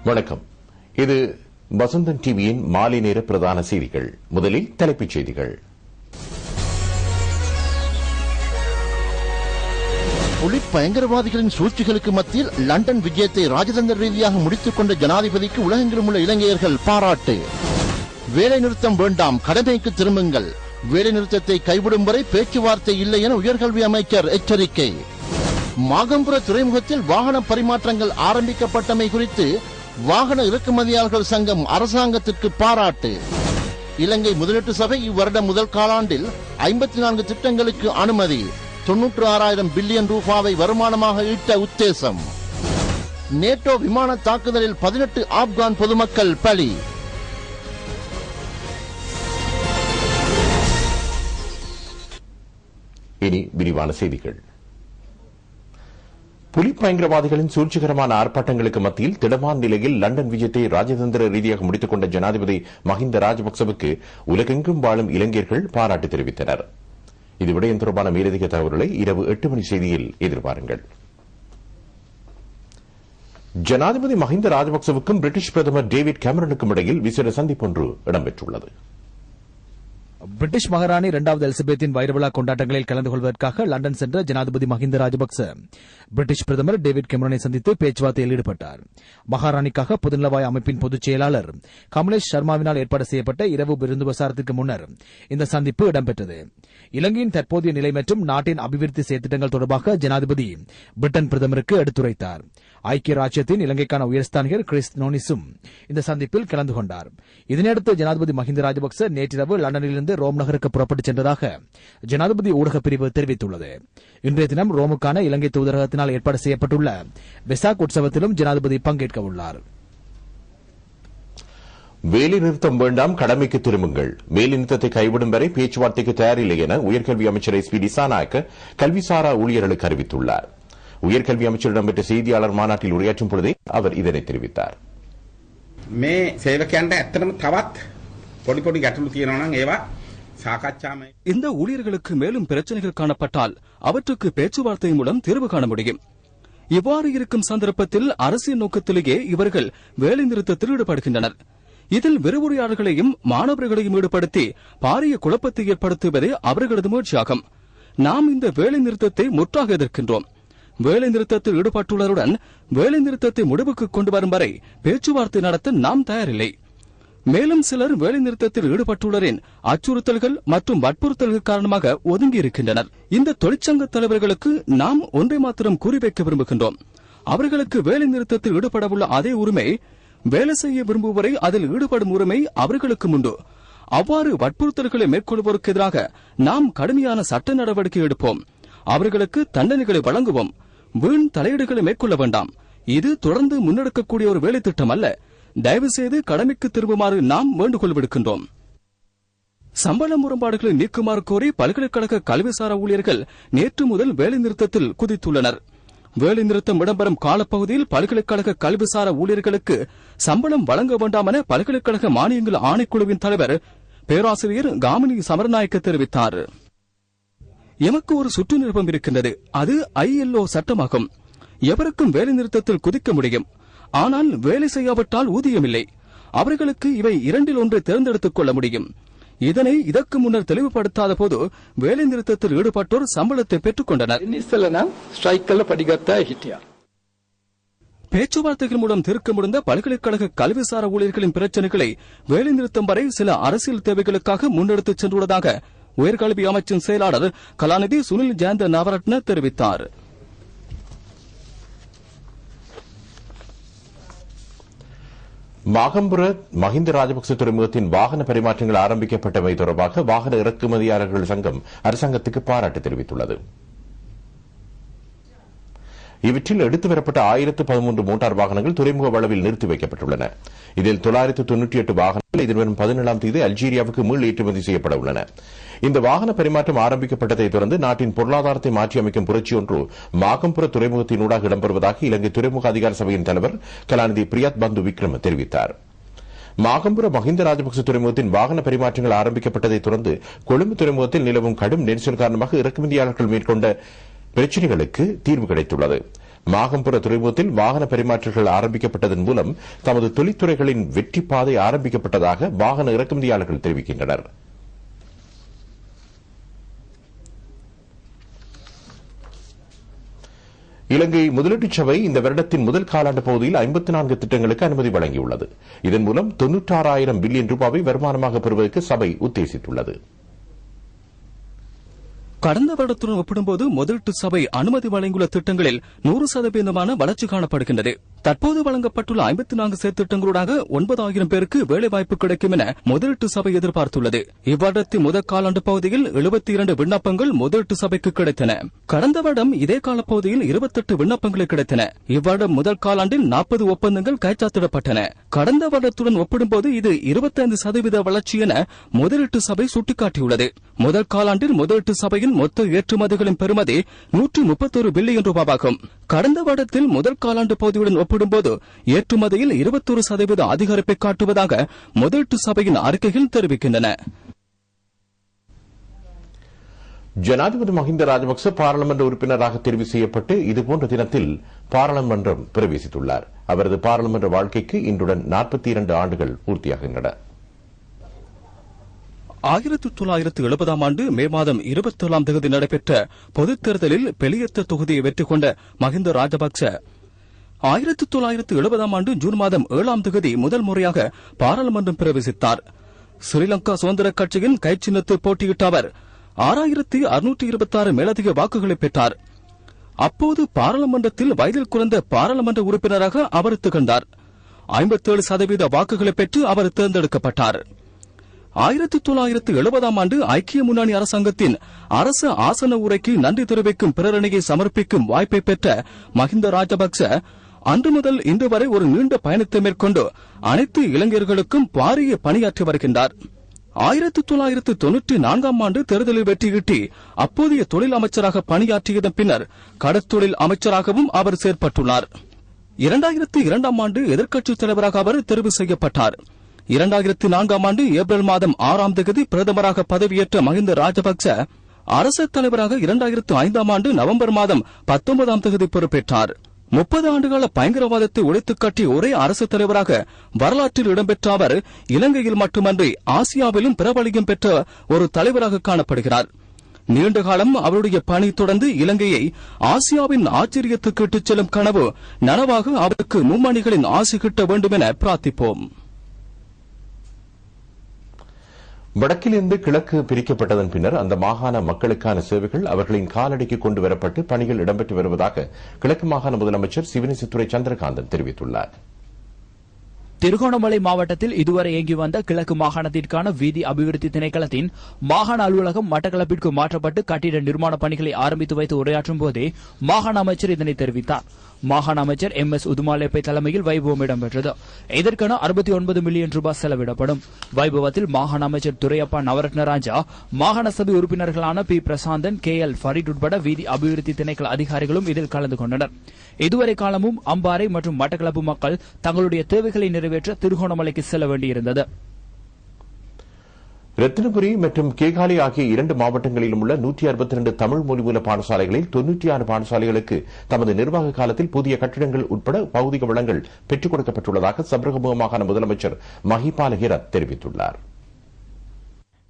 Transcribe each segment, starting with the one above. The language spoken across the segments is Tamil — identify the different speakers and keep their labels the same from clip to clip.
Speaker 1: வணக்கம். இது வசந்தன் டிவியின் மாலை நேர பிரதான செய்திகள். முதலில் தலைப்புச் செய்திகள்.
Speaker 2: புலி பயங்கரவாதிகளின் சூழ்ச்சிகளுக்கு மத்தியில் லண்டன் விஜயத்தை ராஜதந்திர ரீதியாக முடித்துக் கொண்ட ஜனாதிபதிக்கு உலகெங்கிலும் உள்ள இலங்கையர்கள் பாராட்டு. வேலைநிறுத்தம் வேண்டாம், கடமைக்கு திரும்புங்கள். வேலைநிறுத்தத்தை கைவிடும் வரை பேச்சுவார்த்தை இல்லை என உயர்கல்வி அமைச்சர் எச்சரிக்கை. மாகம்புர துறைமுகத்தில் வாகன பரிமாற்றங்கள் ஆரம்பிக்கப்பட்டமை குறித்து வாகன இறக்குமதியாளர்கள் சங்கம் அரசாங்கத்திற்கு பாராட்டு. இலங்கை முதலீட்டு சபை இவ்வருடம் முதல் காலாண்டில் 54 திட்டங்களுக்கு அனுமதி. 96,000 பில்லியன் ரூபாவை வருமானமாக ஈட்ட உத்தேசம். நேட்டோ விமான தாக்குதலில் 18 ஆப்கான் பொதுமக்கள் பலி.
Speaker 1: இனி விரிவான செய்திகள். புலி பயங்கரவாதிகளின் சூழ்ச்சிகரமான ஆர்ப்பாட்டங்களுக்கு மத்தியில் திடமான நிலையில் லண்டன் விஜயத்தை ராஜதந்திர ரீதியாக முடித்துக் கொண்ட ஜனாதிபதி மஹிந்த ராஜபக்சவுக்கு உலகெங்கும் வாழும் இளைஞர்கள் பாராட்டு தெரிவித்தனர். இது விடயம் தொடர்பான மேலதிக தகவல்களை இரவு 8 மணி செய்தியில் எதிர்பாருங்கள். ஜனாதிபதி மஹிந்த ராஜபக்சவுக்கும் பிரிட்டிஷ் பிரதமர் டேவிட் கேமரனுக்கும் இடையில் விசேட சந்திப்பு ஒன்று இடம்பெற்றுள்ளது.
Speaker 3: பிரிட்டிஷ் மகாராணி 2வது எலிசபெத்தின் வைரவிழா கொண்டாட்டங்களில் கலந்து கொள்வதற்காக லண்டன் சென்ற ஜனாதிபதி மஹிந்த ராஜபக்ச பிரிட்டிஷ் பிரதமர் டேவிட் கேமரனை சந்தித்து பேச்சுவார்த்தையில் ஈடுபட்டார். மகாராணிக்காக பொதுநலவாய அமைப்பின் பொதுச் செயலாளர் கமலேஷ் சர்மாவினால் ஏற்பாடு செய்யப்பட்ட இரவு விருந்து பிரசாரத்திற்கு முன்னர் இந்த சந்திப்பு இடம்பெற்றது. இலங்கையின் தற்போதைய நிலை மற்றும் நாட்டின் அபிவிருத்தி செயற்திட்டங்கள் தொடர்பாக ஜனாதிபதி பிரிட்டன் பிரதமருக்கு எடுத்துரைத்தார். ஐக்கிய ராஜ்யத்தின் இலங்கைக்கான உயர்ஸ்தானிகர் கிறிஸ் நோனிஸும் இந்த சந்திப்பில் கலந்து கொண்டார். இதனையடுத்து ஜனாதிபதி மஹிந்த ராஜபக்ச நேற்றிரவு லண்டனிலிருந்து ரோம் நகருக்கு புறப்பட்டுச் சென்றதாக ஜனாதிபதி ஊடகப் பிரிவு தெரிவித்துள்ளது. இன்றைய தினம் ரோமுக்கான இலங்கை தூதரகத்தினால் ஏற்பாடு செய்யப்பட்டுள்ள வெசாக் உற்சவத்திலும் ஜனாதிபதி பங்கேற்க உள்ளார்.
Speaker 1: வேலைநிறுத்தம் வேண்டாம், கடமைக்கு திரும்புங்கள். வேலைநிறுத்தத்தை கைவிடும் வரை பேச்சுவார்த்தைக்கு தயாரில்லை என உயர்கல்வி அமைச்சர் SP திசாநாயக்க கல்விசாரா ஊழியர்களுக்கு அறிவித்துள்ளார். உயர்கல்வி அமைச்சரிடம் பெற்ற செய்தியாளர் மாநாட்டில் உரையாற்றும் பொழுதே அவர் இதனை தெரிவித்தார்.
Speaker 4: மே சேவකයන්ට ඇත්තටම තවත් පොඩි පොඩි ගැටලු තියෙනවා නම් ඒවා සාකච්ඡාමය.
Speaker 5: இந்த ஊழியர்களுக்கு மேலும் பிரச்சனைகள் காணப்பட்டால் அவற்றுக்கு பேச்சுவார்த்தை மூலம் தீர்வு காண முடியும். இவ்வாறு இருக்கும் சந்தர்ப்பத்தில் அரசியல் நோக்கத்திலேயே இவர்கள் வேலைநிறுத்தத்தில் ஈடுபடுகின்றனர். இதில் விரிவுரையாளர்களையும் மாணவர்களையும் ஈடுபடுத்தி பாரிய குழப்பத்தை ஏற்படுத்துவதே அவர்களது முயற்சியாகும். நாம் இந்த வேலைநிறுத்தத்தை முற்றாக எதிர்க்கின்றோம். வேலைநிறுத்தத்தில் ஈடுபட்டுள்ளதுடன் வேலைநிறுத்தத்தை முடிவுக்கு கொண்டு வரும் வரை பேச்சுவார்த்தை நடத்த நாம் தயாரில்லை. மேலும் சிலர் வேலைநிறுத்தத்தில் ஈடுபட்டுள்ளரின் அச்சுறுத்தல்கள் மற்றும் வற்புறுத்தல்கள் காரணமாக ஒதுங்கியிருக்கின்றனர். இந்த தொழிற்சங்க தலைவர்களுக்கு நாம் ஒன்றை மாத்திரம் குறிவைக்க விரும்புகின்றோம். அவர்களுக்கு வேலைநிறுத்தத்தில் ஈடுபடவுள்ள அதே உரிமை, வேலை செய்ய விரும்புவரை அதில் ஈடுபடும் உரிமை அவர்களுக்கும் உண்டு. அவ்வாறு வற்புறுத்தல்களை மேற்கொள்வோருக்கு எதிராக நாம் கடுமையான சட்ட நடவடிக்கை எடுப்போம். அவர்களுக்கு தண்டனைகளை வழங்குவோம். வீண் தலையீடுகளை மேற்கொள்ள வேண்டாம். இது தொடர்ந்து முன்னெடுக்கக்கூடிய ஒரு வேலை திட்டம் அல்ல. தயவு செய்து கடமைக்கு திரும்புமாறு நாம் வேண்டுகோள் விடுக்கின்றோம். சம்பள முரண்பாடுகளை நீக்குமாறு கோரி பல்கலைக்கழக கல்விசாரா ஊழியர்கள் நேற்று முதல் வேலைநிறுத்தத்தில் குதித்துள்ளனர். வேலைநிறுத்தம் இடம்பெறும் காலப்பகுதியில் பல்கலைக்கழக கல்விசாரா ஊழியர்களுக்கு சம்பளம் வழங்க வேண்டாம் என பல்கலைக்கழக மானியங்கள் ஆணைக்குழுவின் தலைவர் பேராசிரியர் காமினி சமரநாயக்க தெரிவித்தார். எமக்கு ஒரு சுற்று நிருபம் இருக்கின்றது. அது ILO சட்டமாகும். எவருக்கும் வேலைநிறுத்தத்தில் குதிக்க முடியும். ஆனால் வேலை செய்யாவிட்டால் ஊதியம் இல்லை. அவர்களுக்கு இவை இரண்டில் ஒன்றை தேர்ந்தெடுத்துக் கொள்ள முடியும். இதனை இதற்கு முன்னர் தெளிவுபடுத்தாத போது வேலைநிறுத்தத்தில் ஈடுபட்டோர் சம்பளத்தை பெற்றுக் கொண்டனர். பேச்சுவார்த்தைகள் மூலம் தீர்க்க முடிந்த பல்கலைக்கழக கல்விசார ஊழியர்களின் பிரச்சினைகளை வேலைநிறுத்தம் வரை சில அரசியல் தேவைகளுக்காக முன்னெடுத்துச் சென்றுள்ளதாக உயர்கல்வி அமைச்சின் செயலாளர் கலாநிதி சுனில் ஜெயந்த நவரத்ன தெரிவித்தார்.
Speaker 1: மாகம்புர மஹிந்த ராஜபக்ச துறைமுகத்தின் வாகன பரிமாற்றங்கள் ஆரம்பிக்கப்பட்டமை தொடர்பாக வாகன இறக்குமதியாளர்கள் சங்கம் அரசாங்கத்துக்கு பாராட்டு தெரிவித்துள்ளது. இவற்றில் எடுத்து வரப்பட்ட 1013 மோட்டார் வாகனங்கள் துறைமுக அளவில் நிறுத்தி வைக்கப்பட்டுள்ளன. இதில் 998 வாகனங்கள் எதிர்வரும் 17ஆம் தேதி அல்ஜீரியாவுக்கு மீள் ஏற்றுமதி செய்யப்பட உள்ளன. இந்த வாகன பரிமாற்றம் ஆரம்பிக்கப்பட்டதை தொடர்ந்து நாட்டின் பொருளாதாரத்தை மாற்றியமைக்கும் புரட்சி ஒன்று மாகம்புர துறைமுகத்தினூடாக இடம்பெறுவதாக இலங்கை துறைமுக அதிகார சபையின் தலைவர் கலாநிதி பிரியாத் பந்து விக்ரம தெரிவித்தார். மாகம்புர மஹிந்த ராஜபக்ச துறைமுகத்தின் வாகன பரிமாற்றங்கள் ஆரம்பிக்கப்பட்டதை தொடர்ந்து கொழும்பு துறைமுகத்தில் நிலவும் கடும் நெரிசல் காரணமாக இறக்குமதியாளர்கள் மேற்கொண்ட பிரச்சினைகளுக்கு தீர்வு கிடைத்துள்ளது. மாகம்புர துறைமுகத்தில் வாகன பரிமாற்றங்கள் ஆரம்பிக்கப்பட்டதன் மூலம் தமது தொழில்துறைகளின் வெற்றி பாதை ஆரம்பிக்கப்பட்டதாக வாகன இறக்குமதியாளர்கள் தெரிவிக்கின்றனர். இலங்கை முதலீட்டுச் சபை இந்த வருடத்தின் முதல் காலாண்டு பகுதியில் 54 திட்டங்களுக்கு அனுமதி வழங்கியுள்ளது. இதன் மூலம் 96,000 பில்லியன் ரூபாவை வருமானமாக பெறுவதற்கு சபை உத்தேசித்துள்ளது.
Speaker 5: கடந்த வருடத்துடன் ஒப்பிடும்போது முதலீட்டு சபை அனுமதி வழங்கியுள்ள திட்டங்களில் 100% வளர்ச்சி காணப்படுகின்றது. தற்போது வழங்கப்பட்டுள்ள 54 செயற்திட்டங்களூடாக 9,000 பேருக்கு வேலைவாய்ப்பு கிடைக்கும் என முதலீட்டு சபை எதிர்பார்த்துள்ளது. இவ்வருடத்தின் முதல் காலாண்டு பகுதியில் 72 விண்ணப்பங்கள் முதலீட்டு சபைக்கு கிடைத்தன. கடந்த வருடம் இதே காலப்பகுதியில் 28 விண்ணப்பங்கள் கிடைத்தன. இவ்வருடம் முதல் காலாண்டில் 40 ஒப்பந்தங்கள் கைச்சாத்திடப்பட்டன. கடந்த வருடத்துடன் ஒப்பிடும்போது இது 25% வளர்ச்சி என முதலீட்டு சபை சுட்டிக்காட்டியுள்ளது. முதல் காலாண்டில் முதலீட்டு சபையின் மொத்த ஏற்றுமதிகளின் பெறுமதி 131 பில்லியன் ரூபாவாகும். கடந்த வருடத்தில் முதல் காலாண்டு பகுதியுடன் ஒப்பிடும்போது ஏற்றுமதியில் 21% அதிகரிப்பை காட்டுவதாக முதலீட்டு சபையின் அறிக்கைகள் தெரிவிக்கின்றன.
Speaker 1: ஜனாதிபதி மஹிந்த ராஜபக்ச பாராளுமன்ற உறுப்பினராக தெரிவு செய்யப்பட்டு இதுபோன்ற தினத்தில் பாராளுமன்றம் பிரவேசித்துள்ளார். அவரது பாராளுமன்ற வாழ்க்கைக்கு இன்றுடன் 42 ஆண்டுகள் பூர்த்தியாகின்றன.
Speaker 5: 1970 ஆண்டு மே மாதம் 27ஆம் தேதி நடைபெற்ற பொதுத் தேர்தலில் பெலியத்த தொகுதியை வெற்றி கொண்ட மஹிந்த ராஜபக்ச 1970 ஆண்டு ஜூன் மாதம் 7ஆம் தேதி முதல் முறையாக பாராளுமன்றம் பிரவேசித்தார். ஸ்ரீலங்கா சுதந்திர கட்சியின் கைச்சின்னத்தில் போட்டியிட்ட அவர் 6,626 மேலதிக வாக்குகளை பெற்றார். அப்போது பாராளுமன்றத்தில் வயதில் குறைந்த பாராளுமன்ற உறுப்பினராக அவர் திகழ்ந்தார். 57% வாக்குகளை பெற்று அவர் தேர்ந்தெடுக்கப்பட்டார். 1970 ஆண்டு ஐக்கிய முன்னணி அரசாங்கத்தின் அரசு ஆசன உரைக்கு நன்றி தெரிவிக்கும் பிரேரணையை சமர்ப்பிக்கும் வாய்ப்பை பெற்ற மஹிந்த ராஜபக்ச அன்று முதல் இன்று வரை ஒரு நீண்ட பயணத்தை மேற்கொண்டு அனைத்து இளைஞர்களுக்கும் பாரிய பணியாற்றி வருகின்றார். 1994 ஆண்டு தேர்தலில் வெற்றியீட்டி அப்போதைய தொழில் அமைச்சராக பணியாற்றியதன் பின்னர் கடற்தொழில் அமைச்சராகவும் அவர் செயற்பட்டுள்ளார். 2002 ஆண்டு எதிர்க்கட்சித் தலைவராக அவர் தெரிவு செய்யப்பட்டார். 2004 ஆண்டு ஏப்ரல் மாதம் 6ஆம் தேதி பிரதமராக பதவியேற்ற மஹிந்த ராஜபக்ச அரசுத் தலைவராக 2005 ஆண்டு நவம்பர் மாதம் 19ஆம் தேதி பொறுப்பேற்றார். 30 ஆண்டுகால பயங்கரவாதத்தை ஒழித்துக் கட்டிய ஒரே அரசுத் தலைவராக வரலாற்றில் இடம்பெற்ற அவர் இலங்கையில் மட்டுமன்றி ஆசியாவிலும் பிரபலியம் பெற்ற ஒரு தலைவராக காணப்படுகிறார். நீண்ட காலம் அவருடைய பணி தொடர்ந்து இலங்கையை ஆசியாவின் ஆச்சரியத்துக்கு இட்டுச் செல்லும் கனவு நனவாக அவருக்கு மும்மணிகளின் ஆசை கிட்ட வேண்டும் என பிரார்த்திப்போம்.
Speaker 1: வடக்கிலிருந்து கிழக்கு பிரிக்கப்பட்டதன் பின்னர் அந்த மாகாண மக்களுக்கான சேவைகள் அவர்களின் காலடிக்கு கொண்டு வரப்பட்டு பணிகள் இடம்பெற்று வருவதாக கிழக்கு மாகாண முதலமைச்சர் சிவனேசத்துறை சந்திரகாந்தன் தெரிவித்துள்ளார்.
Speaker 6: திருகோணமலை மாவட்டத்தில் இதுவரை இயங்கி வந்த கிழக்கு மாகாணத்திற்கான வீதி அபிவிருத்தி திணைக்களத்தின் மாகாண அலுவலகம் மட்டக்களப்பிற்கு மாற்றப்பட்டு கட்டிட நிர்மாண பணிகளை ஆரம்பித்து வைத்து உரையாற்றும் போதே மாகாண அமைச்சர் இதனை தெரிவித்தார். மாகாண அமைச்சர் MS உதுமாலேப்பை தலைமையில் வைபவம் இடம்பெற்றது. இதற்கென 69 மில்லியன் ரூபாய் செலவிடப்படும். வைபவத்தில் மாகாண அமைச்சர் துரையப்பா நவரத்ன ராஜா, மாகாண சபை உறுப்பினர்களான P பிரசாந்தன், KL ஃபரீட் உட்பட வீதி அபிவிருத்தி திணைக்கள அதிகாரிகளும் இதில் கலந்து கொண்டனர். இதுவரை காலமும் அம்பாறை மற்றும் மட்டக்களப்பு மக்கள் தங்களுடைய தேவைகளை நிறைவேற்ற திருகோணமலைக்கு செல்ல வேண்டியிருந்தது.
Speaker 1: ரத்தினபுரி மற்றும் கேகாலை ஆகிய 2 மாவட்டங்களிலும் உள்ள 162 தமிழ் மொழிமூல பாடசாலைகளில் 96 பாடசாலைகளுக்கு தமது நிர்வாக காலத்தில் புதிய கட்டிடங்கள் உட்பட பௌதிக வளங்கள் பெற்றுக் கொடுக்கப்பட்டுள்ளதாக சபரகமுக மாகாண முதலமைச்சர் மஹிபால ஹிரத் தெரிவித்துள்ளார்.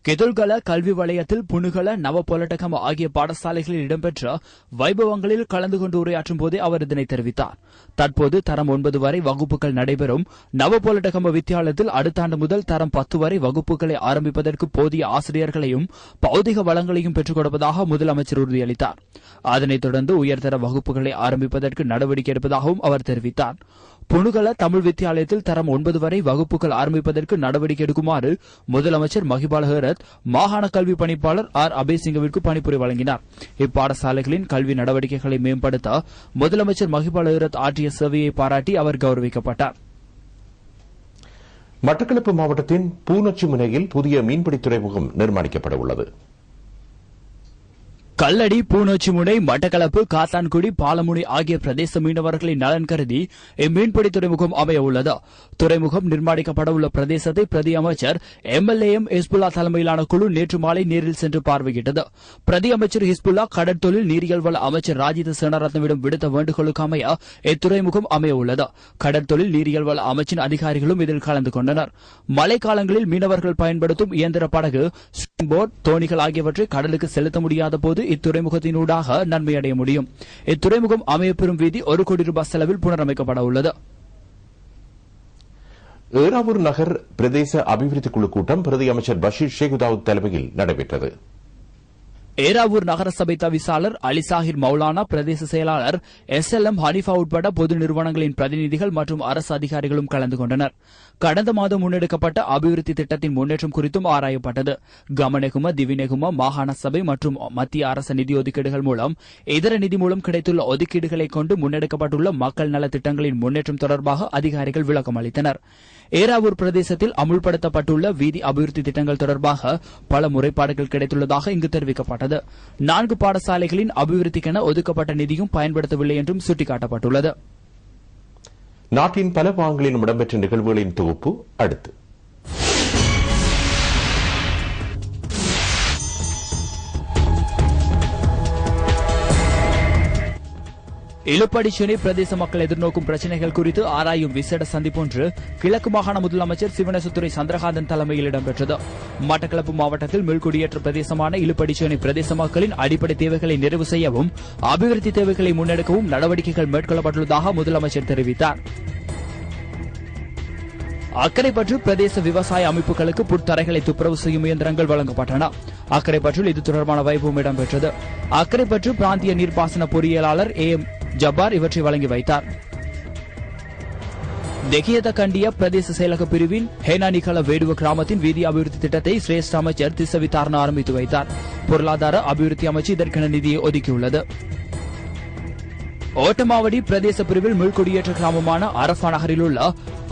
Speaker 6: கெதுல்கல கல்வி வலயத்தில் புனுகல நவபொலட்டகம் ஆகிய பாடசாலைகளில் இடம்பெற்ற வைபவங்களில் கலந்து கொண்டு உரையாற்றும் போதே அவர் இதனை தெரிவித்தார். தற்போது தரம் 9 வரை வகுப்புகள் நடைபெறும் நவபொலட்டகம வித்தியாலயத்தில் அடுத்த ஆண்டு முதல் தரம் 10 வரை வகுப்புகளை ஆரம்பிப்பதற்கு போதிய ஆசிரியர்களையும் பௌதிக வளங்களையும் பெற்றுக் கொடுப்பதாக முதலமைச்சர் உறுதியளித்தார். அதனைத் தொடர்ந்து உயர்தர வகுப்புகளை ஆரம்பிப்பதற்கு நடவடிக்கை எடுப்பதாகவும் அவர் தெரிவித்தார். புனுகல தமிழ் வித்தியாலயத்தில் தரம் 9 வரை வகுப்புகள் ஆரம்பிப்பதற்கு நடவடிக்கை எடுக்குமாறு முதலமைச்சர் மஹிபால ஹேரத் மாகாண கல்வி பணிப்பாளர் R அபேசிங்கவிற்கு பணிப்புரை வழங்கினார். இப்பாடசாலைகளின் கல்வி நடவடிக்கைகளை மேம்படுத்த முதலமைச்சர் மஹிபால ஹேரத் ஆற்றிய சேவையை பாராட்டி அவர் கௌரவிக்கப்பட்டார்.
Speaker 1: மட்டக்களப்பு மாவட்டத்தின் பூநொச்சி முனையில் புதிய மீன்பிடி துறைமுகம் நிர்மாணிக்கப்பட உள்ளது.
Speaker 6: கல்லடி, பூனோச்சிமுனை, மட்டக்களப்பு, காத்தான்குடி, பாலமுனை ஆகிய பிரதேச மீனவர்களின் நலன் கருதி இம்மீன்பிடி துறைமுகம் அமைய உள்ளது. துறைமுகம் நிர்மாணிக்கப்பட உள்ள பிரதேசத்தை பிரதி அமைச்சர் MLAM ஹிஸ்புல்லா தலைமையிலான குழு நேற்று மாலை நேரில் சென்று பார்வையிட்டது. பிரதி அமைச்சர் ஹிஸ்புல்லா கடற்தொழில் நீரியல் வள அமைச்சர் ராஜித சேனாரத்னவிடம் விடுத்த வேண்டுகோளுக்கு அமைய இத்துறைமுகம் அமைய உள்ளது. கடற்தொழில் நீரியல் வள அமைச்சின் அதிகாரிகளும் இதில் கலந்து கொண்டனர். மழைக்காலங்களில் மீனவர்கள் பயன்படுத்தும் இயந்திர படகு, போட், தோணிகள் ஆகியவற்றை கடலுக்கு செலுத்த முடியாத போது இத்துறைமுகத்தினூடாக நன்மையடைய முடியும். இத்துறைமுகம் அமையப்பெறும் வீதி 1 கோடி ரூபாய் செலவில் புனரமைக்கப்பட உள்ளது.
Speaker 1: ஏறாவூர் நகர் பிரதேச அபிவிருத்தி குழு கூட்டம் பிரதி அமைச்சர் பஷீர் ஷேகுதாவுத் தலைமையில் நடைபெற்றது.
Speaker 6: ஏறாவூர் நகரசபை தவிசாளர் அலிசாஹிர் மௌலானா, பிரதேச செயலாளர் SLM ஹனிஃபா உட்பட பொது நிறுவனங்களின் பிரதிநிதிகள் மற்றும் அரசு அதிகாரிகளும் கலந்து கொண்டனர். கடந்த மாதம் முன்னெடுக்கப்பட்ட அபிவிருத்தி திட்டத்தின் முன்னேற்றம் குறித்தும் ஆராயப்பட்டது. கமநெகும, திவிநெகும, மாகாண சபை மற்றும் மத்திய அரசு நிதி ஒதுக்கீடுகள் மூலம் இதர நிதி மூலம் கிடைத்துள்ள ஒதுக்கீடுகளை கொண்டு முன்னெடுக்கப்பட்டுள்ள மக்கள் நல திட்டங்களின் முன்னேற்றம் தொடர்பாக அதிகாரிகள் விளக்கம் அளித்தனர். ஏறாவூர் பிரதேசத்தில் அமுல்படுத்தப்பட்டுள்ள வீதி அபிவிருத்தி திட்டங்கள் தொடர்பாக பல முறைப்பாடுகள் கிடைத்துள்ளதாக இங்கு தெரிவிக்கப்பட்டது. 4 பாடசாலைகளின் அபிவிருத்திக்கென ஒதுக்கப்பட்ட நிதியும் பயன்படுத்தவில்லை என்றும் சுட்டிக்காட்டப்பட்டுள்ளது.
Speaker 1: நாட்டின் பல பாகங்களிலும் இடம்பெற்ற நிகழ்வுகளின் தொகுப்பு அடுத்து.
Speaker 6: இலுப்படிச்சேனை பிரதேச மக்கள் எதிர்நோக்கும் பிரச்சினைகள் குறித்து ஆராயும் விசேட சந்திப்பொன்று கிழக்கு மாகாண முதலமைச்சர் சிவனேசத்துறை சந்திரகாந்தன் தலைமையில் இடம்பெற்றது. மட்டக்களப்பு மாவட்டத்தில் மீள்குடியேற்ற பிரதேசமான இலுப்படிச்சேனை பிரதேச மக்களின் அடிப்படை தேவைகளை நிறைவு செய்யவும் அபிவிருத்தி தேவைகளை முன்னெடுக்கவும் நடவடிக்கைகள் மேற்கொள்ளப்பட்டுள்ளதாக முதலமைச்சர் தெரிவித்தார். அக்கரைப்பற்று பிரதேச விவசாய அமைப்புகளுக்கு புற்தரைகளை துப்புரவு செய்யும் இயந்திரங்கள் வழங்கப்பட்டன. அக்கரைப்பற்றில் இது தொடர்பான வைபவம் இடம்பெற்றது. அக்கரைப்பற்று பிராந்திய நீர்ப்பாசன பொறியியலாளர் AM ஜப்பார் இவற்றை வழங்கி வைத்தார். தெகியத கண்டிய பிரதேச செயலக பிரிவின் ஹேனானிகல வேடுவ கிராமத்தின் வீதி அபிவிருத்தி திட்டத்தை சிரேஷ்ட அமைச்சர் திசவித்தாரன் ஆரம்பித்து வைத்தார். பொருளாதார அபிவிருத்தி அமைச்சு இதற்கென நிதியை ஒதுக்கியுள்ளது. ஓட்டமாவடி பிரதேச பிரிவில் மீள்குடியேற்ற கிராமமான அரஃபா நகரில் உள்ள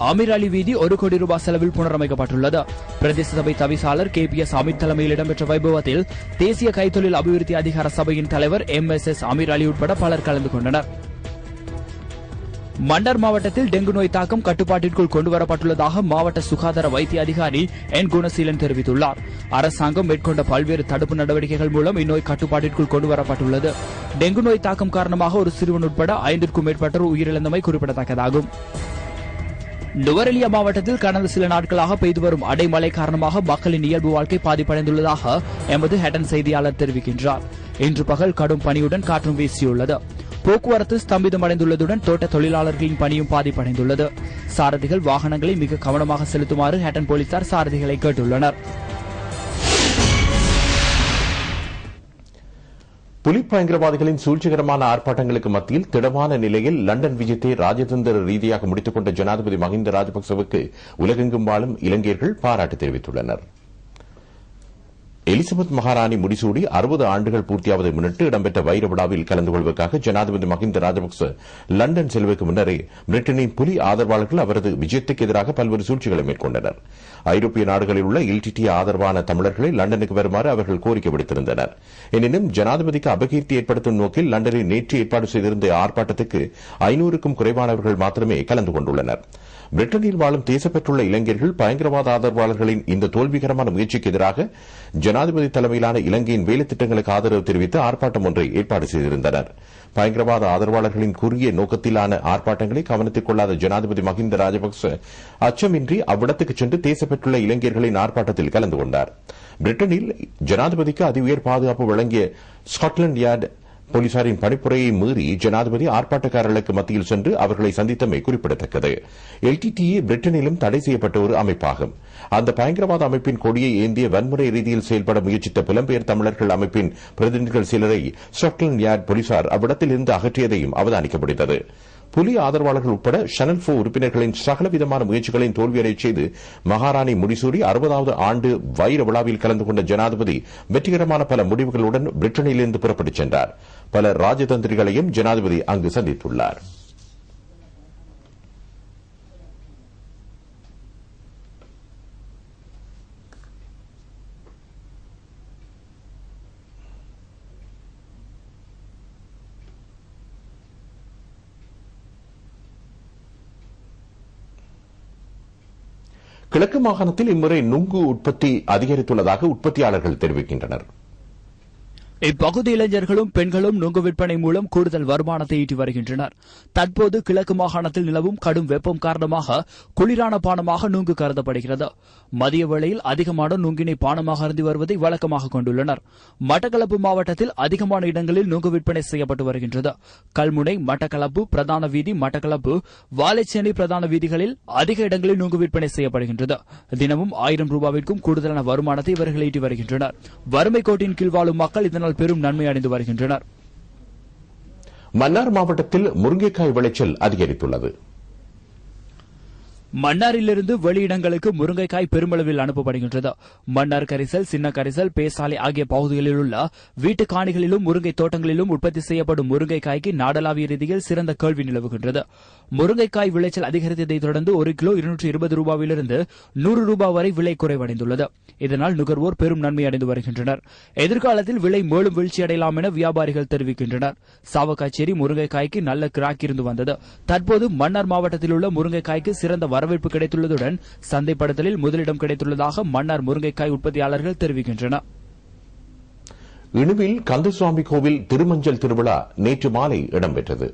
Speaker 6: அமீர் அலி வீதி 1 கோடி ரூபாய் செலவில் புனரமைக்கப்பட்டுள்ளது. பிரதேச சபை தவிசாளர் KPS அமித் தலைமையில் இடம்பெற்ற வைபவத்தில் தேசிய கைத்தொழில் அபிவிருத்தி அதிகார சபையின் தலைவர் MSS அமீர் அலி உட்பட பலர் கலந்து கொண்டனர். மண்டர் மாவட்டத்தில் டெங்கு நோய் தாக்கம் கட்டுப்பாட்டிற்குள் கொண்டுவரப்பட்டுள்ளதாக மாவட்ட சுகாதார வைத்திய அதிகாரி N குணசீலன் தெரிவித்துள்ளார். அரசாங்கம் மேற்கொண்ட பல்வேறு தடுப்பு நடவடிக்கைகள் மூலம் இந்நோய் கட்டுப்பாட்டிற்குள் கொண்டுவரப்பட்டுள்ளது. டெங்கு நோய் தாக்கம் காரணமாக ஒரு சிறுவன் உட்பட 5க்கும் மேற்பட்டோர் உயிரிழந்தமை குறிப்பிடத்தக்கதாகும். நுவரெலியா மாவட்டத்தில் கடந்த சில நாட்களாக பெய்து வரும் அடைமழை காரணமாக மக்களின் இயல்பு வாழ்க்கை பாதிப்படைந்துள்ளதாக எமது ஹெடன் செய்தியாளர் தெரிவிக்கின்றார். இன்று பகல் கடும் பனியுடன் காற்றும் வீசியுள்ளது. போக்குவரத்து ஸ்தம்பிதமடைந்துள்ளதுடன் தோட்ட தொழிலாளர்களின் பணியும் பாதிப்படைந்துள்ளது. சாரதிகள் வாகனங்களை மிக கவனமாக செலுத்துமாறு ஹெட்டன் போலீசார் சாரதிகளை கேட்டுள்ளனர்.
Speaker 1: புலி பயங்கரவாதிகளின் சூழ்ச்சிகரமான ஆர்ப்பாட்டங்களுக்கு மத்தியில் திடமான நிலையில் லண்டன் விஜயத்தை ராஜதந்திர ரீதியாக முடித்துக் கொண்ட ஜனாதிபதி மஹிந்த ராஜபக்சவுக்கு உலகெங்கும் வாழும் இலங்கையர்கள் பாராட்டு தெரிவித்துள்ளனர். எலிசபெத் மகாராணி முடிசூடி 60 ஆண்டுகள் பூர்த்தியாவதை முன்னிட்டு இடம்பெற்ற வைர விழாவில் கலந்து கொள்வதற்காக ஜனாதிபதி மஹிந்த ராஜபக்ச லண்டன் செல்வதற்கு முன்னரே பிரிட்டனின் புலி ஆதரவாளர்கள் அவரது விஜயத்துக்கு எதிராக பல்வேறு சூழ்ச்சிகளை மேற்கொண்டனர். ஐரோப்பிய நாடுகளில் உள்ள LTTE ஆதரவான தமிழர்களை லண்டனுக்கு வருமாறு அவர்கள் கோரிக்கை விடுத்திருந்தனர். எனினும் ஜனாதிபதிக்கு அபகீர்த்தி ஏற்படுத்தும் நோக்கில் லண்டனில் நேற்று ஏற்பாடு செய்திருந்த ஆர்ப்பாட்டத்துக்கு 500க்கும் குறைவானவர்கள் மாத்திரமே கலந்து கொண்டுள்ளனர். பிரிட்டனில் வாழும் தேசப்பற்றுள்ள இளைஞர்கள் பயங்கரவாத ஆதரவாளர்களின் இந்த தோல்விகரமான முயற்சிக்கு எதிராக ஜனாதிபதி தலைமையிலான இலங்கையின் வேலைத்திட்டங்களுக்கு ஆதரவு தெரிவித்து ஆர்ப்பாட்டம் ஒன்றை ஏற்பாடு செய்திருந்தனர். பயங்கரவாத ஆதரவாளர்களின் குறுகிய நோக்கத்திலான ஆர்ப்பாட்டங்களை கவனத்தில் கொள்ளாத ஜனாதிபதி மஹிந்த ராஜபக்ச அச்சமின்றி அவ்விடத்துக்கு சென்று தேசப்பற்றுள்ள இளைஞர்களின் ஆர்ப்பாட்டத்தில் கலந்து கொண்டார். பிரிட்டனில் ஜனாதிபதிக்கு அதிஉயர் பாதுகாப்பு வழங்கிய ஸ்காட்லாந்து யார்டு போலீசாரின் பணிப்புரையை மீறி ஜனாதிபதி ஆர்ப்பாட்டக்காரர்களுக்கு மத்தியில் சென்று அவர்களை சந்தித்தமை குறிப்பிடத்தக்கது. LTTE பிரிட்டனிலும் தடை செய்யப்பட்ட ஒரு அமைப்பாகும். அந்த பயங்கரவாத அமைப்பின் கொடியை ஏந்திய வன்முறை ரீதியில் செயல்பட முயற்சித்த புலம்பெயர் தமிழர்கள் அமைப்பின் பிரதிநிதிகள் சிலரை ஸ்காட்லாந்து யார்டு போலீசார் அவ்விடத்தில் இருந்து அகற்றியதையும் அவதானிக்கப்படுகிறது. புலி ஆதரவாளர்கள் உட்பட சேனல் 4 உறுப்பினர்களின் சகலவிதமான முயற்சிகளின் தோல்வியடைச் செய்து மகாராணி முடிசூடி 60வது ஆண்டு வைர விழாவில் கலந்து கொண்ட ஜனாதிபதி வெற்றிகரமான பல முடிவுகளுடன் பிரிட்டனிலிருந்து புறப்பட்டுச் சென்றார். பல ராஜதந்திரிகளையும் ஜனாதிபதி அங்கு சந்தித்துள்ளார். கிழக்கு மாகாணத்தில் இம்முறை நுங்கு உற்பத்தி அதிகரித்துள்ளதாக உற்பத்தியாளர்கள் தெரிவிக்கின்றனர்.
Speaker 6: இப்பகுதி இளைஞர்களும் பெண்களும் நுங்கு விற்பனை மூலம் கூடுதல் வருமானத்தை ஈட்டி வருகின்றனர். தற்போது கிழக்கு மாகாணத்தில் நிலவும் கடும் வெப்பம் காரணமாக குளிரான பானமாக நுங்கு கருதப்படுகிறது. மதிய வேளையில் அதிகமான நுங்கினை பானமாக அருந்தி வருவதை வழக்கமாக கொண்டுள்ளனர். மட்டக்களப்பு மாவட்டத்தில் அதிகமான இடங்களில் நுங்கு விற்பனை செய்யப்பட்டு வருகின்றது. கல்முனை, மட்டக்களப்பு பிரதான வீதி, மட்டக்களப்பு, வாழைச்சேனை பிரதான வீதிகளில் அதிக இடங்களில் நுங்கு விற்பனை செய்யப்படுகின்றது. தினமும் 1000 ரூபாவிற்கும் கூடுதலான வருமானத்தை இவர்கள் ஈட்டி வருகின்றனர். வறுமை கோட்டின் கீழ் வாழும் மக்கள் இதனால் பெரும் நன்மை அடைந்து வருகின்றனர்.
Speaker 1: மன்னார் மாவட்டத்தில் முருங்கைக்காய் விளைச்சல் அதிகரித்துள்ளது.
Speaker 6: மன்னாரிலிருந்து வெளியிடங்களுக்கு முருங்கைக்காய் பெருமளவில் அனுப்பப்படுகின்றது. மன்னார் கரிசல், சின்ன கரிசல், பேசாலை ஆகிய பகுதிகளில் உள்ள வீட்டு காணிகளிலும் முருங்கை தோட்டங்களிலும் உற்பத்தி செய்யப்படும் முருங்கைக்காய்க்கு நாடளாவிய ரீதியில் சிறந்த கேள்வி நிலவுகின்றது. முருங்கைக்காய் விளைச்சல் அதிகரித்ததை தொடர்ந்து 1 கிலோ 220 ரூபாயிலிருந்து 100 ரூபாய் வரை விலை குறைவடைந்துள்ளது. இதனால் நுகர்வோர் பெரும் நன்மை அடைந்து வருகின்றனர். எதிர்காலத்தில் விலை மேலும் வீழ்ச்சியடையலாம் என வியாபாரிகள் தெரிவிக்கின்றனர். சாவக்காச்சேரி முருங்கைக்காய்க்கு நல்ல கிராக் இருந்து வந்தது. தற்போது மன்னார் மாவட்டத்தில் உள்ள முருங்கைக்காய்க்கு சிறந்த வரவேற்பு கிடைத்துள்ளதுடன் சந்தைப்படுத்தலில் முதலிடம் கிடைத்துள்ளதாக மன்னார் முருங்கைக்காய் உற்பத்தியாளர்கள் தெரிவிக்கின்றனர்.
Speaker 1: இணுவில் கந்தசுவாமி கோவில் திருமஞ்சள் திருவிழா நேற்று மாலை இடம்பெற்றது.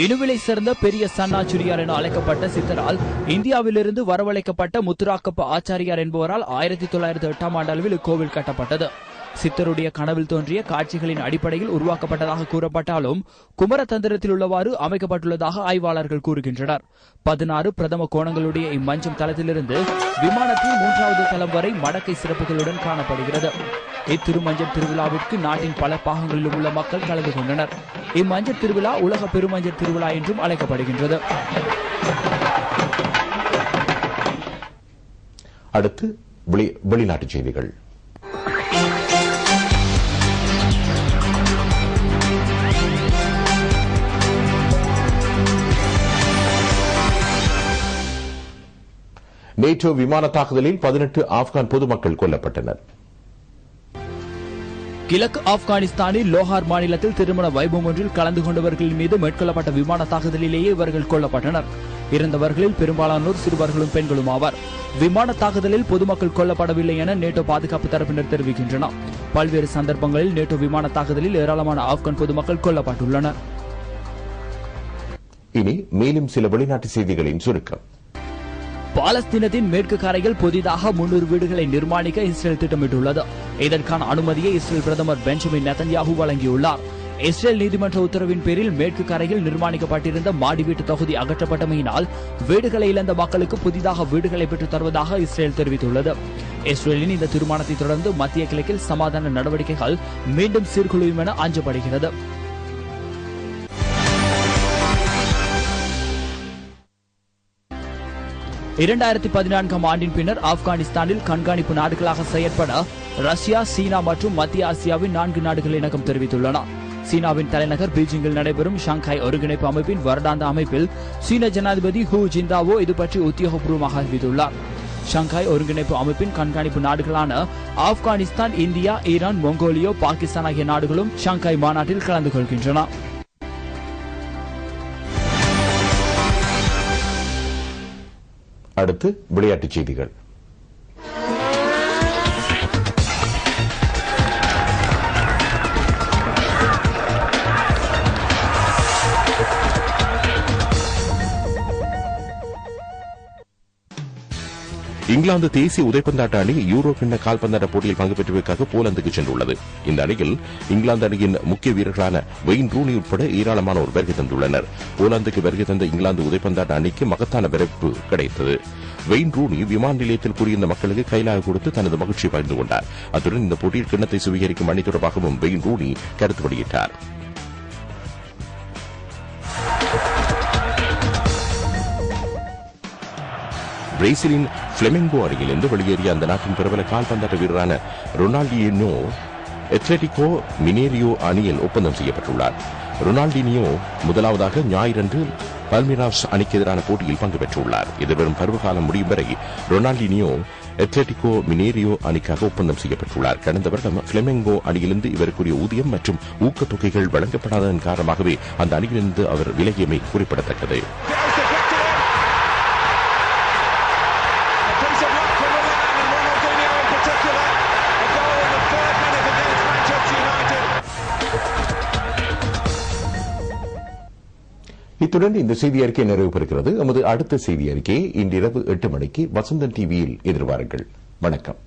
Speaker 6: இணுவிலை சேர்ந்த பெரிய சன்னாச்சுரியார் என அழைக்கப்பட்ட சித்தரால் இந்தியாவிலிருந்து வரவழைக்கப்பட்ட முத்துராக்கப்ப ஆச்சாரியார் என்பவரால் 1908 அளவில் இக்கோவில் கட்டப்பட்டது. சித்தருடைய கனவில் தோன்றிய காட்சிகளின் அடிப்படையில் உருவாக்கப்பட்டதாக கூறப்பட்டாலும் குமரதந்திரத்தில் உள்ளவாறு அமைக்கப்பட்டுள்ளதாக ஆய்வாளர்கள் கூறுகின்றனர். 16 பிரதம கோணங்களுடைய இம்மஞ்சம் தளத்திலிருந்து விமானத்தின் 3வது தளம் வரை மடக்கை சிறப்புகளுடன் காணப்படுகிறது. இத்திருமஞ்சள் திருவிழாவிற்கு நாட்டின் பல பாகங்களில் உள்ள மக்கள் கலந்து கொண்டனர். இம்மஞ்சள் திருவிழா உலக பெருமஞ்சள் திருவிழா என்றும் அழைக்கப்படுகின்றது.
Speaker 1: அடுத்து வெளிநாட்டுச் செய்திகள். நேட்டோ விமான தாக்குதலில் 18 ஆப்கான் பொதுமக்கள் கொல்லப்பட்டனர்.
Speaker 6: கிழக்கு ஆப்கானிஸ்தானில் லோஹார் மாநிலத்தில் திருமண வைபவம் ஒன்றில் கலந்து கொண்டவர்களின் மீது மேற்கொள்ளப்பட்ட விமான தாக்குதலிலேயே இவர்கள் கொல்லப்பட்டனர். இறந்தவர்களில் பெரும்பாலானோர் சிறுவர்களும் பெண்களும் ஆவார். விமான தாக்குதலில் பொதுமக்கள் கொல்லப்படவில்லை என நேட்டோ பாதுகாப்பு தரப்பினர் தெரிவிக்கின்றனர். பல்வேறு சந்தர்ப்பங்களில் நேட்டோ விமான தாக்குதலில் ஏராளமான ஆப்கான் பொதுமக்கள் கொல்லப்பட்டுள்ளனர்.
Speaker 1: இனி மேலும் சில வெளிநாட்டு செய்திகளின் சுருக்கம்.
Speaker 6: பாலஸ்தீனத்தின் மேற்கு கரையில் புதிதாக 300 வீடுகளை நிர்மாணிக்க இஸ்ரேல் திட்டமிட்டுள்ளது. இதற்கான அனுமதியை இஸ்ரேல் பிரதமர் பெஞ்சமின் நெதன்யாஹூ வழங்கியுள்ளார். இஸ்ரேல் நீதிமன்ற உத்தரவின் பேரில் மேற்கு கரையில் நிர்மாணிக்கப்பட்டிருந்த மாடி வீட்டு தொகுதி அகற்றப்பட்டமையினால் வீடுகளை இழந்த மக்களுக்கு புதிதாக வீடுகளை பெற்றுத் தருவதாக இஸ்ரேல் தெரிவித்துள்ளது. இஸ்ரேலின் இந்த தீர்மானத்தை தொடர்ந்து மத்திய கிழக்கில் சமாதான நடவடிக்கைகள் மீண்டும் சீர்குலையும் என அஞ்சப்படுகிறது. ஆண்டின் பின்னர் ஆப்கானிஸ்தானில் கண்காணிப்பு நாடுகளாக செயற்பட ரஷ்யா, சீனா மற்றும் மத்திய ஆசியாவின் 4 நாடுகள் இணக்கம் தெரிவித்துள்ளன. சீனாவின் தலைநகர் பீஜிங்கில் நடைபெறும் ஷாங்காய் ஒருங்கிணைப்பு அமைப்பின் வருடாந்த அமைப்பில் சீன ஜனாதிபதி ஹூ ஜிந்தாவோ இது பற்றி உத்தியோகபூர்வமாக அறிவித்துள்ளார். ஷாங்காய் ஒருங்கிணைப்பு அமைப்பின் கண்காணிப்பு நாடுகளான Afghanistan, India, Iran, Mongolia, Pakistan ஆகிய நாடுகளும் ஷாங்காய் மாநாட்டில் கலந்து கொள்கின்றன.
Speaker 1: அடுத்து விளையாட்டுச் செய்திகள். இங்கிலாந்து தேசிய உதைப்பந்தாட்ட அணி யூரோ கிண்ண கால்பந்தாட்ட போட்டியில் பங்கு பெற்றுவதற்காக போலந்துக்கு சென்றுள்ளது. இந்த அணியில் இங்கிலாந்து அணியின் முக்கிய வீரர்களான வெயின் ரூனி உட்பட ஏராளமானோர் வருகை தந்துள்ளனர். போலந்துக்கு வருகை தந்த இங்கிலாந்து உதைப்பந்தாட்ட அணிக்கு மகத்தான வரவேற்பு கிடைத்தது. வெயின் ரூனி விமான நிலையத்தில் கூறியிருந்த மக்களுக்கு கைலாக கொடுத்து தனது மகிழ்ச்சியை பகிர்ந்து கொண்டார். அத்துடன் இந்த போட்டியில் கிண்ணத்தை சுவீகரிக்கும் அணி தொடர்பாகவும் வெயின் ரூனி கருத்து வெளியிட்டார். பிரேசிலின் பிளெமெங்கோ அணியிலிருந்து வெளியேறிய அந்த நாட்டின் பிரபல கால்பந்தாட்ட வீரரான ரொனால்டினியோ அத்லெட்டிகோ மினேரியோ அணியில் ஒப்பந்தம் செய்யப்பட்டுள்ளார். ரொனால்டினியோ முதலாவதாக ஞாயிறன்று பல்மிராஸ் அணிக்கு எதிரான போட்டியில் பங்கு பெற்றுள்ளார். எதிர்வரும் பருவகாலம் முடியும் வரை ரொனால்டினியோ அத்லெட்டிகோ மினேரியோ அணிக்காக ஒப்பந்தம் செய்யப்பட்டுள்ளார். கடந்த வருடம் பிளமெங்கோ அணியிலிருந்து இவருக்குரிய ஊதியம் மற்றும் ஊக்கத்தொகைகள் வழங்கப்படாததன் காரணமாகவே அந்த அணியிலிருந்து அவர் விலகியமை குறிப்பிடத்தக்கது. இத்துடன் இந்த செய்தி அறிக்கை நிறைவு பெறுகிறது. நமது அடுத்த செய்தி அறிக்கையை இன்றிரவு 8 மணிக்கு வசந்தன் டிவியில் எதிர்பாருங்கள். வணக்கம்.